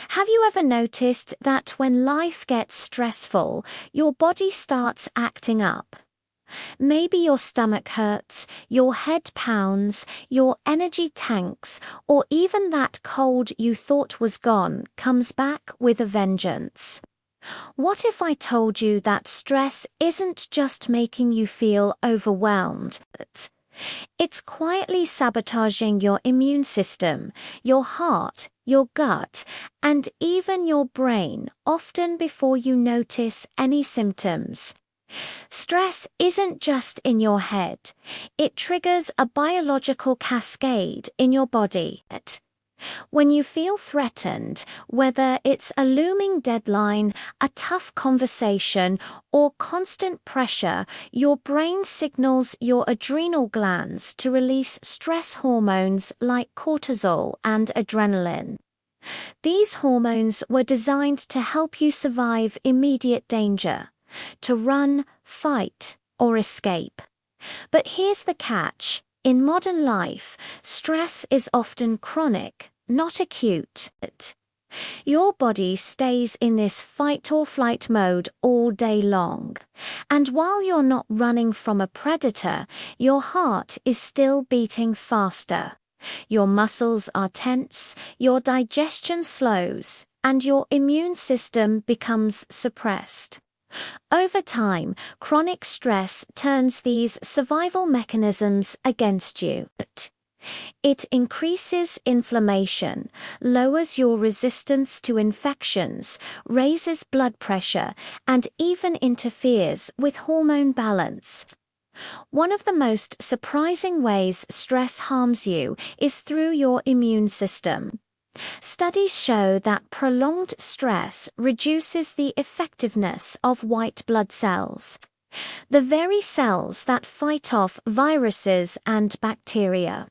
Have you ever noticed that when life gets stressful, your body starts acting up? Maybe your stomach hurts, your head pounds, your energy tanks, or even that cold you thought was gone comes back with a vengeance. What if I told you that stress isn't just making you feel overwhelmed? It's quietly sabotaging your immune system, your heart, your gut, and even your brain, often before you notice any symptoms. Stress isn't just in your head. It triggers a biological cascade in your body. When you feel threatened, whether it's a looming deadline, a tough conversation, or constant pressure, your brain signals your adrenal glands to release stress hormones like cortisol and adrenaline. These hormones were designed to help you survive immediate danger, to run, fight, or escape. But here's the catch. In modern life, stress is often chronic, not acute. Your body stays in this fight-or-flight mode all day long. And while you're not running from a predator, your heart is still beating faster. Your muscles are tense, your digestion slows, and your immune system becomes suppressed. Over time, chronic stress turns these survival mechanisms against you. It increases inflammation, lowers your resistance to infections, raises blood pressure, and even interferes with hormone balance. One of the most surprising ways stress harms you is through your immune system. Studies show that prolonged stress reduces the effectiveness of white blood cells, the very cells that fight off viruses and bacteria.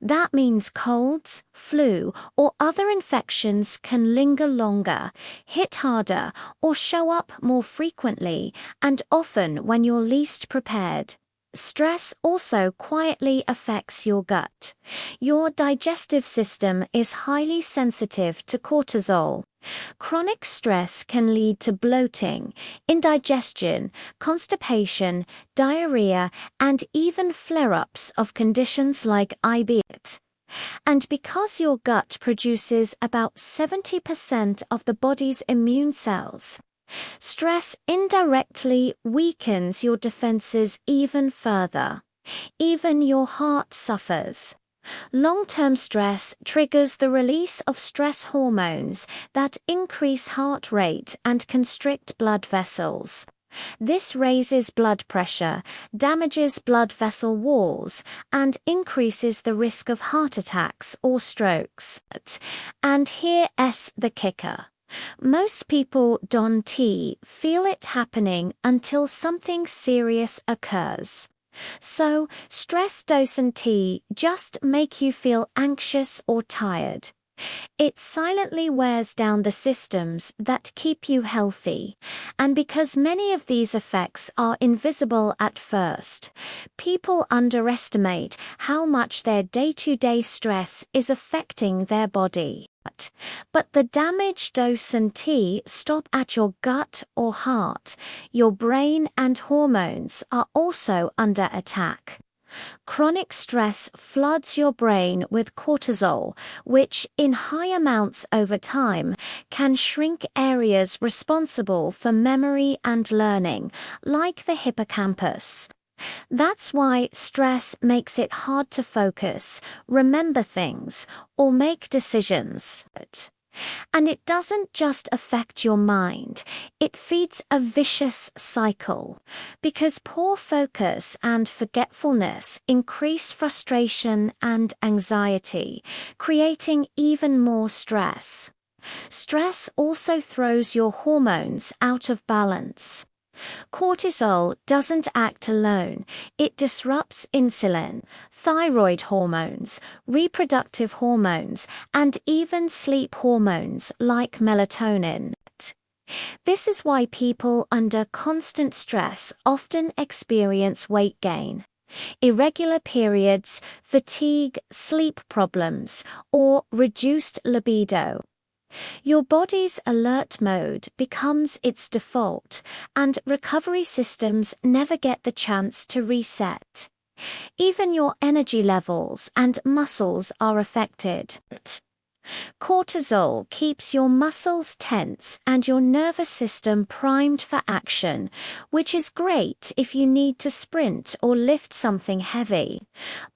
That means colds, flu, or other infections can linger longer, hit harder, or show up more frequently, and often when you're least prepared. Stress also quietly affects your gut. Your digestive system is highly sensitive to cortisol. Chronic stress can lead to bloating, indigestion, constipation, diarrhea, and even flare-ups of conditions like IBS. And because your gut produces about 70% of the body's immune cells, stress indirectly weakens your defenses even further. Even your heart suffers. Long-term stress triggers the release of stress hormones that increase heart rate and constrict blood vessels. This raises blood pressure, damages blood vessel walls, and increases the risk of heart attacks or strokes. And here's the kicker. Most people don't feel it happening until something serious occurs. So, stress doesn't just make you feel anxious or tired. It silently wears down the systems that keep you healthy. And because many of these effects are invisible at first, people underestimate how much their day-to-day stress is affecting their body. But the damage doesn't stop at your gut or heart. Your brain and hormones are also under attack. Chronic stress floods your brain with cortisol, which, in high amounts over time, can shrink areas responsible for memory and learning, like the hippocampus. That's why stress makes it hard to focus, remember things, or make decisions. And it doesn't just affect your mind, it feeds a vicious cycle. Because poor focus and forgetfulness increase frustration and anxiety, creating even more stress. Stress also throws your hormones out of balance. Cortisol doesn't act alone. It disrupts insulin, thyroid hormones, reproductive hormones, and even sleep hormones like melatonin. This is why people under constant stress often experience weight gain, irregular periods, fatigue, sleep problems, or reduced libido. Your body's alert mode becomes its default, and recovery systems never get the chance to reset. Even your energy levels and muscles are affected. Cortisol keeps your muscles tense and your nervous system primed for action, which is great if you need to sprint or lift something heavy.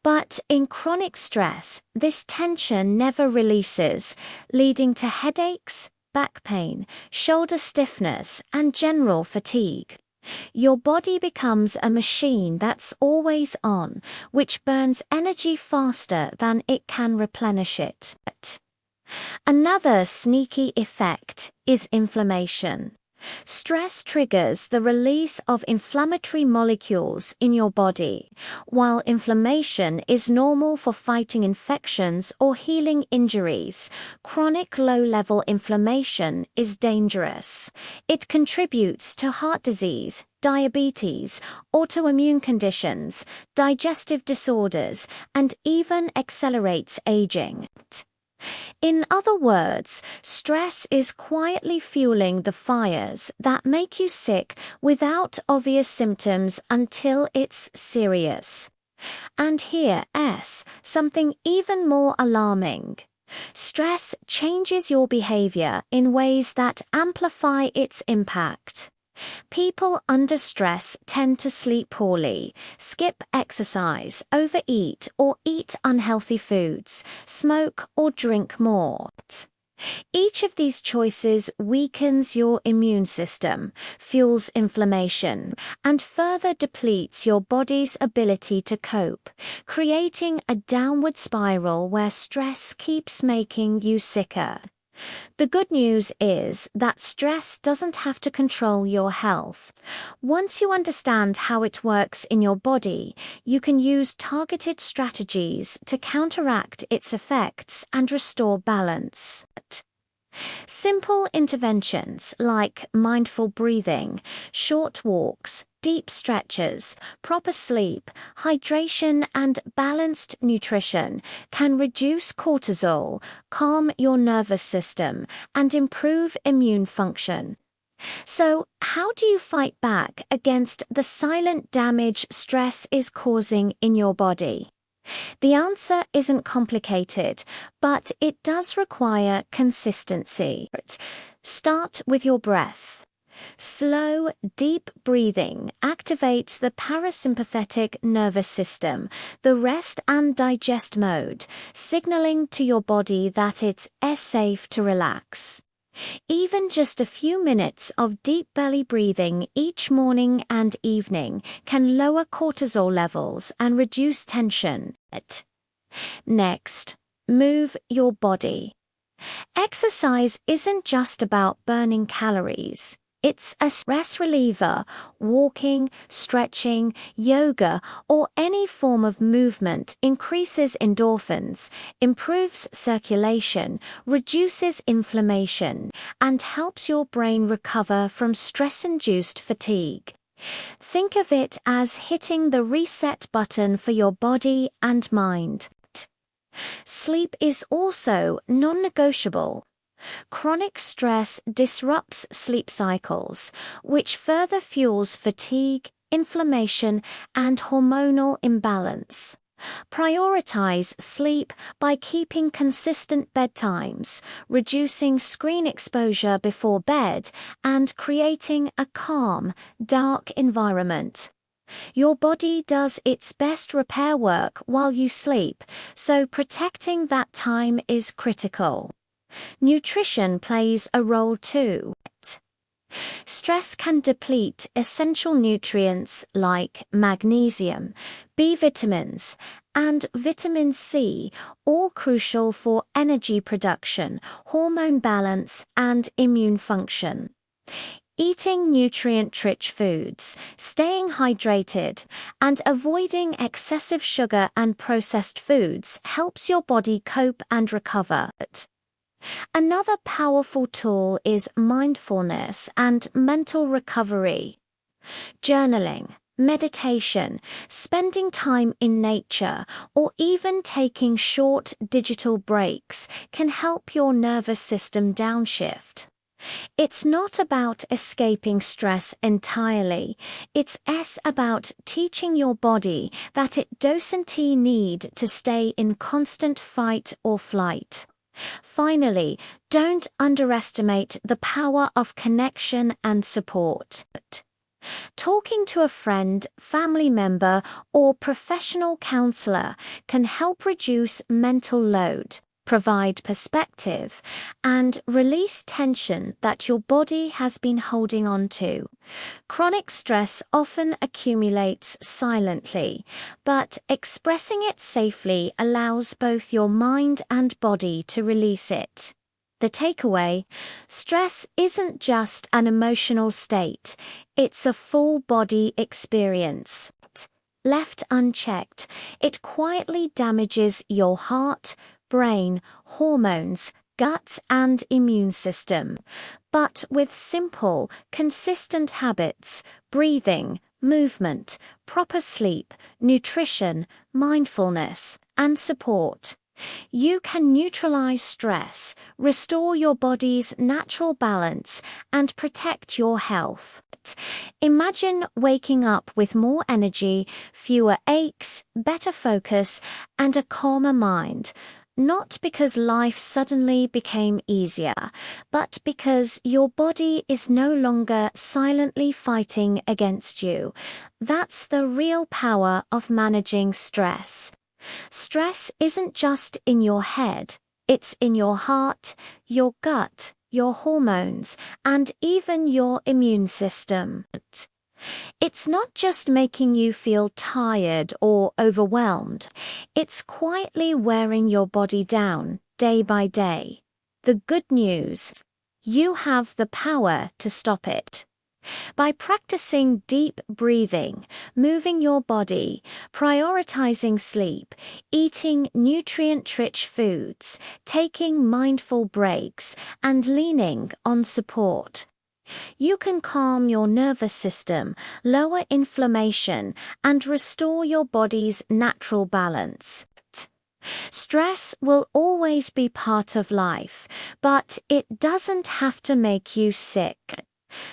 But in chronic stress, this tension never releases, leading to headaches, back pain, shoulder stiffness, and general fatigue. Your body becomes a machine that's always on, which burns energy faster than it can replenish it. Another sneaky effect is inflammation. Stress triggers the release of inflammatory molecules in your body. While inflammation is normal for fighting infections or healing injuries, chronic low-level inflammation is dangerous. It contributes to heart disease, diabetes, autoimmune conditions, digestive disorders, and even accelerates aging. In other words, stress is quietly fueling the fires that make you sick without obvious symptoms until it's serious. And here's something even more alarming. Stress changes your behavior in ways that amplify its impact. People under stress tend to sleep poorly, skip exercise, overeat or eat unhealthy foods, smoke or drink more. Each of these choices weakens your immune system, fuels inflammation, and further depletes your body's ability to cope, creating a downward spiral where stress keeps making you sicker. The good news is that stress doesn't have to control your health. Once you understand how it works in your body, you can use targeted strategies to counteract its effects and restore balance. Simple interventions like mindful breathing, short walks, deep stretches, proper sleep, hydration, and balanced nutrition can reduce cortisol, calm your nervous system, and improve immune function. So, how do you fight back against the silent damage stress is causing in your body? The answer isn't complicated, but it does require consistency. Start with your breath. Slow, deep breathing activates the parasympathetic nervous system, the rest and digest mode, signaling to your body that it's safe to relax. Even just a few minutes of deep belly breathing each morning and evening can lower cortisol levels and reduce tension. Next, move your body. Exercise isn't just about burning calories. It's a stress reliever. Walking, stretching, yoga, or any form of movement increases endorphins, improves circulation, reduces inflammation, and helps your brain recover from stress-induced fatigue. Think of it as hitting the reset button for your body and mind. Sleep is also non-negotiable. Chronic stress disrupts sleep cycles, which further fuels fatigue, inflammation, and hormonal imbalance. Prioritize sleep by keeping consistent bedtimes, reducing screen exposure before bed, and creating a calm, dark environment. Your body does its best repair work while you sleep, so protecting that time is critical. Nutrition plays a role too. Stress can deplete essential nutrients like magnesium, B vitamins, and vitamin C, all crucial for energy production, hormone balance, and immune function. Eating nutrient-rich foods, staying hydrated, and avoiding excessive sugar and processed foods helps your body cope and recover. Another powerful tool is mindfulness and mental recovery. Journaling, Meditation, spending time in nature, or even taking short digital breaks can help your nervous system downshift. It's not about escaping stress entirely. It's about teaching your body that it doesn't need to stay in constant fight or flight. Finally, don't underestimate the power of connection and support. Talking to a friend, family member, or professional counselor can help reduce mental load, provide perspective, and release tension that your body has been holding on to. Chronic stress often accumulates silently, but expressing it safely allows both your mind and body to release it. The takeaway: stress isn't just an emotional state, it's a full body experience. Left unchecked, it quietly damages your heart, brain, hormones, gut, and immune system. But with simple, consistent habits, breathing, movement, proper sleep, nutrition, mindfulness, and support, you can neutralize stress, restore your body's natural balance, and protect your health. Imagine waking up with more energy, fewer aches, better focus, and a calmer mind. Not because life suddenly became easier, but because your body is no longer silently fighting against you. That's the real power of managing stress. Stress isn't just in your head, it's in your heart, your gut, your hormones, and even your immune system. It's not just making you feel tired or overwhelmed, it's quietly wearing your body down, day by day. The good news: you have the power to stop it. By practicing deep breathing, moving your body, prioritizing sleep, eating nutrient-rich foods, taking mindful breaks, and leaning on support, you can calm your nervous system, lower inflammation, and restore your body's natural balance. Stress will always be part of life, but it doesn't have to make you sick.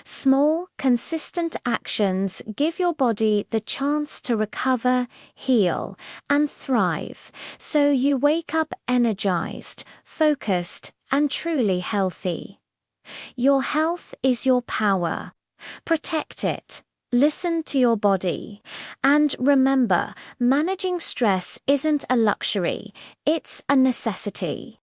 Small, consistent actions give your body the chance to recover, heal, and thrive, so you wake up energized, focused, and truly healthy. Your health is your power. Protect it. Listen to your body. And remember, managing stress isn't a luxury, it's a necessity.